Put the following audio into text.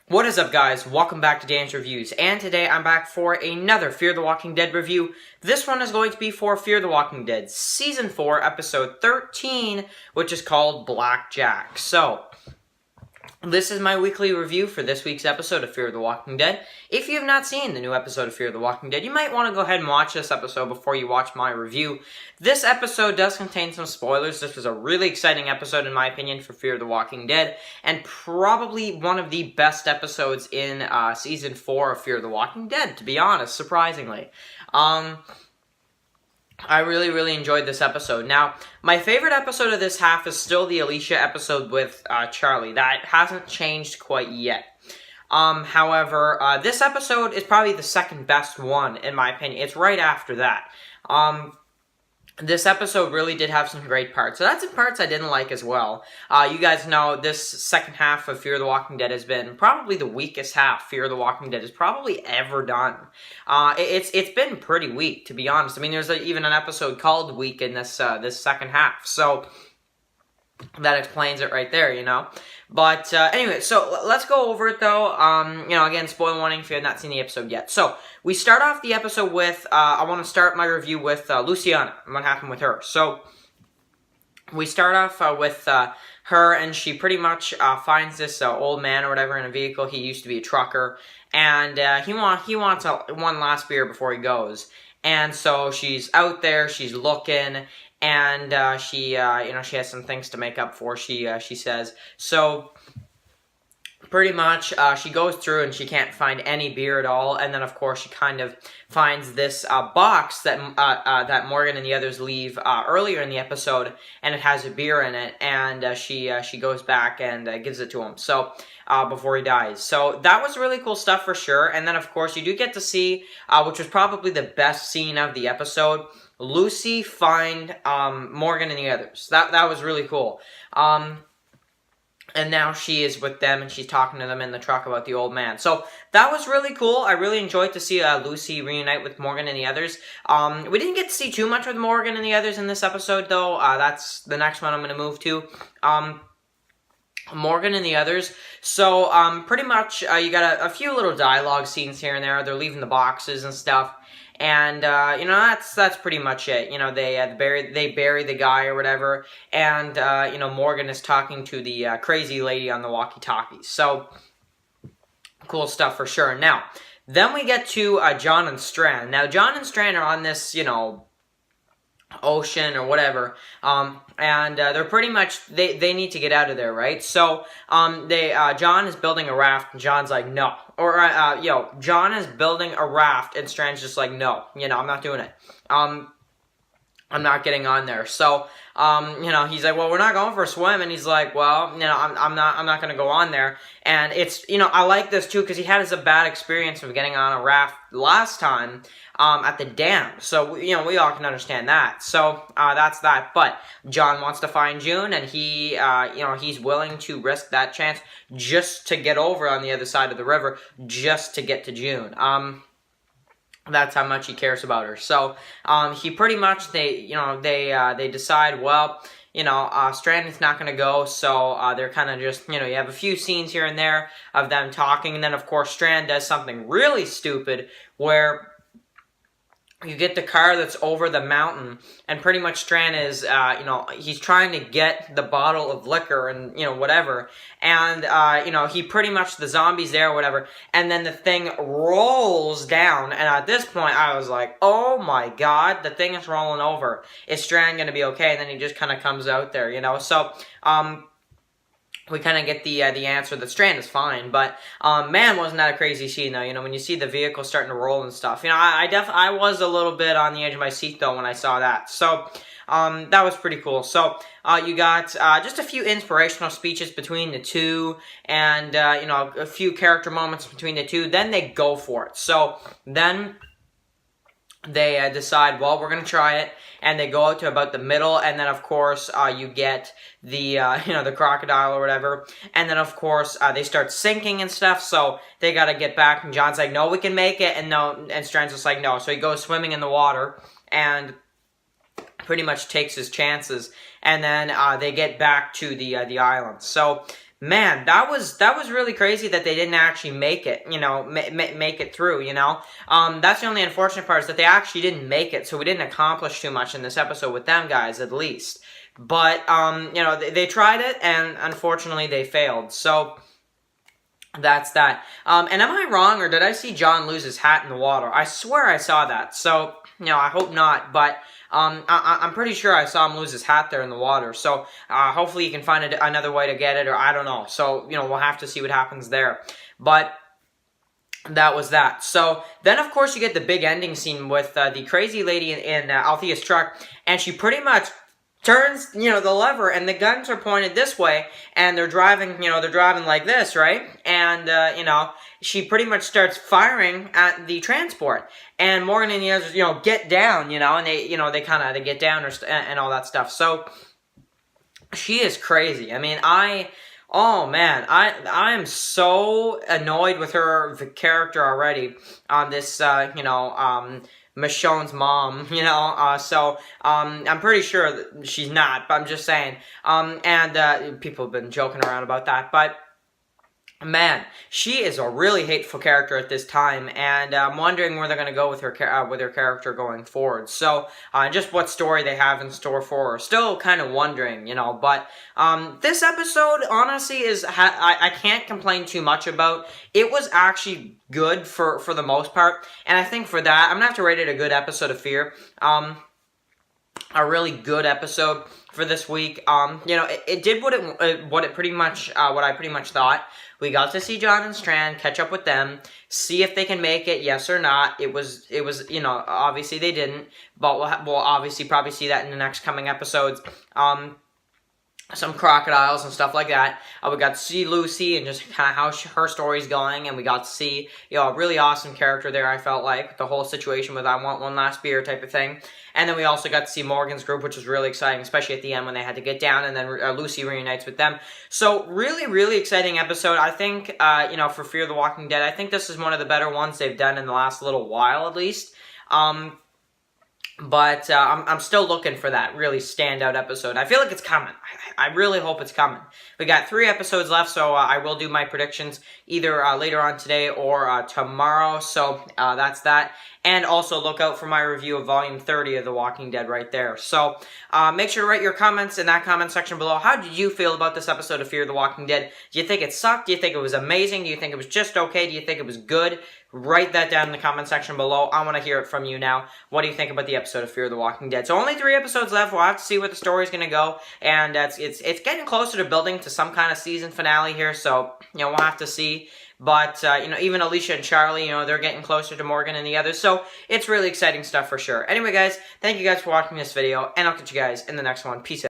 What is up, guys? Welcome back to Dan's Reviews, and today I'm back for another Fear the Walking Dead review. This one is going to be for Fear the Walking Dead Season 4, Episode 13, which is called Blackjack. So, this is my weekly review for this week's episode of Fear the Walking Dead. If you have not seen the new episode of Fear the Walking Dead, you might want to go ahead and watch this episode before you watch my review. This episode does contain some spoilers. This was a really exciting episode, in my opinion, for Fear the Walking Dead, and probably one of the best episodes in Season 4 of Fear the Walking Dead, to be honest, surprisingly. I really enjoyed this episode. Now, my favorite episode of this half is still the Alicia episode with Charlie. That hasn't changed quite yet. However, this episode is probably the second best one, in my opinion. It's right after that. This episode really did have some great parts. So that's some parts I didn't like as well. You guys know this second half of Fear the Walking Dead has been probably the weakest half Fear the Walking Dead has probably ever done. It's been pretty weak, to be honest. I mean, there's even an episode called Weak in this this second half. So that explains it right there, you know. But anyway, so let's go over it though. You know, again, spoiler warning if you have not seen the episode yet. So we start off the episode with I want to start my review with Luciana and what happened with her. So we start off with her, and she pretty much finds this old man or whatever in a vehicle. He used to be a trucker, and he wants one last beer before he goes. And so she's out there, she's looking. And she has some things to make up for, she says. So, pretty much, she goes through and she can't find any beer at all. And then, of course, she kind of finds this box that that Morgan and the others leave earlier in the episode. And it has a beer in it. And she goes back and gives it to him. So, before he dies. So, that was really cool stuff for sure. And then, of course, you do get to see, which was probably the best scene of the episode, Lucy find Morgan and the others. That was really cool. And now she is with them, and she's talking to them in the truck about the old man. So that was really cool. I really enjoyed to see Lucy reunite with Morgan and the others. We didn't get to see too much with Morgan and the others in this episode, though. That's the next one I'm going to move to. Morgan and the others. So pretty much you got a few little dialogue scenes here and there. They're leaving the boxes and stuff. And, you know, that's pretty much it. You know, they bury the guy or whatever. And, you know, Morgan is talking to the crazy lady on the walkie-talkies. So, cool stuff for sure. Now, then we get to John and Strand. Now, John and Strand are on this, you know, ocean or whatever, and they're pretty much, they need to get out of there, right? So, John is building a raft, and John's like, no. Or, John is building a raft, and Strand's just like, no, you know, I'm not doing it. I'm not getting on there. So, you know, he's like, well, we're not going for a swim, and he's like, well, you know, I'm not going to go on there. And it's, you know, I like this too, because he had a bad experience of getting on a raft last time, at the dam. So, you know, we all can understand that. So, that's that. But John wants to find June, and he, you know, he's willing to risk that chance just to get over on the other side of the river, just to get to June. That's how much he cares about her. So, he pretty much, they decide, well, you know, Strand is not going to go, so they're kind of just, you know, you have a few scenes here and there of them talking, and then, of course, Strand does something really stupid, where you get the car that's over the mountain, and pretty much Strand is, you know, he's trying to get the bottle of liquor and, you know, whatever, and, you know, he pretty much, the zombie's there or whatever, and then the thing rolls down, and at this point, I was like, oh my god, the thing is rolling over. Is Strand gonna be okay? And then he just kind of comes out there, you know, so, we kind of get the answer that Strand is fine, but man, wasn't that a crazy scene though? You know, when you see the vehicle starting to roll and stuff. You know, I was a little bit on the edge of my seat though when I saw that. So that was pretty cool. So you got just a few inspirational speeches between the two, and you know, a few character moments between the two. Then they go for it. So then they decide, well, we're going to try it, and they go out to about the middle, and then, of course, you get the, you know, the crocodile or whatever, and then, of course, they start sinking and stuff, so they got to get back, and John's like, no, we can make it, and no, and Strand's just like, no, so he goes swimming in the water, and pretty much takes his chances, and then they get back to the island. So man, that was really crazy that they didn't actually make it, you know, make it through, you know. That's the only unfortunate part, is that they actually didn't make it, so we didn't accomplish too much in this episode with them guys, at least. But, you know, they tried it, and unfortunately they failed. So, that's that. And am I wrong, or did I see John lose his hat in the water? I swear I saw that. So, you know, I hope not, but I'm pretty sure I saw him lose his hat there in the water. So, hopefully he can find another way to get it, or I don't know. So, you know, we'll have to see what happens there. But that was that. So, then of course you get the big ending scene with the crazy lady in Althea's truck, and she pretty much turns, you know, the lever, and the guns are pointed this way, and they're driving, you know, they're driving like this, right? And, you know, she pretty much starts firing at the transport, and Morgan and the others, you know, get down, you know, and they, you know, they get down and all that stuff. So, she is crazy. I mean, oh man, I am so annoyed with her character already on this, you know, Michonne's mom, you know, so, I'm pretty sure that she's not, but I'm just saying, and, people have been joking around about that, but, man, she is a really hateful character at this time, and I'm wondering where they're going to go with her character going forward. So, just what story they have in store for her. Still kind of wondering, you know, but this episode, honestly, I can't complain too much about. It was actually good for the most part, and I think for that, I'm going to have to rate it a good episode of Fear. A really good episode for this week. You know, it did what I pretty much thought. We got to see John and Strand, catch up with them, see if they can make it, yes or not. It was, you know, obviously they didn't, but we'll obviously probably see that in the next coming episodes. Some crocodiles and stuff like that. We got to see Lucy and just kind of how her story's going, and we got to see, you know, a really awesome character there, I felt like, the whole situation with I want one last beer type of thing. And then we also got to see Morgan's group, which was really exciting, especially at the end when they had to get down, and then Lucy reunites with them. So, really, really exciting episode. I think, you know, for Fear the Walking Dead, I think this is one of the better ones they've done in the last little while, at least. But I'm still looking for that really standout episode. I feel like it's coming. I really hope it's coming. We got 3 episodes left, so I will do my predictions either later on today or tomorrow. So that's that. And also look out for my review of Volume 30 of The Walking Dead right there. So make sure to write your comments in that comment section below. How did you feel about this episode of Fear the Walking Dead? Do you think it sucked? Do you think it was amazing? Do you think it was just okay? Do you think it was good? Write that down in the comment section below. I want to hear it from you now. What do you think about the episode of Fear the Walking Dead? So only 3 episodes left. We'll have to see where the story's going to go. And it's getting closer to building to some kind of season finale here. So, you know, we'll have to see. But, you know, even Alicia and Charlie, you know, they're getting closer to Morgan and the others. So, it's really exciting stuff for sure. Anyway, guys, thank you guys for watching this video. And I'll catch you guys in the next one. Peace out.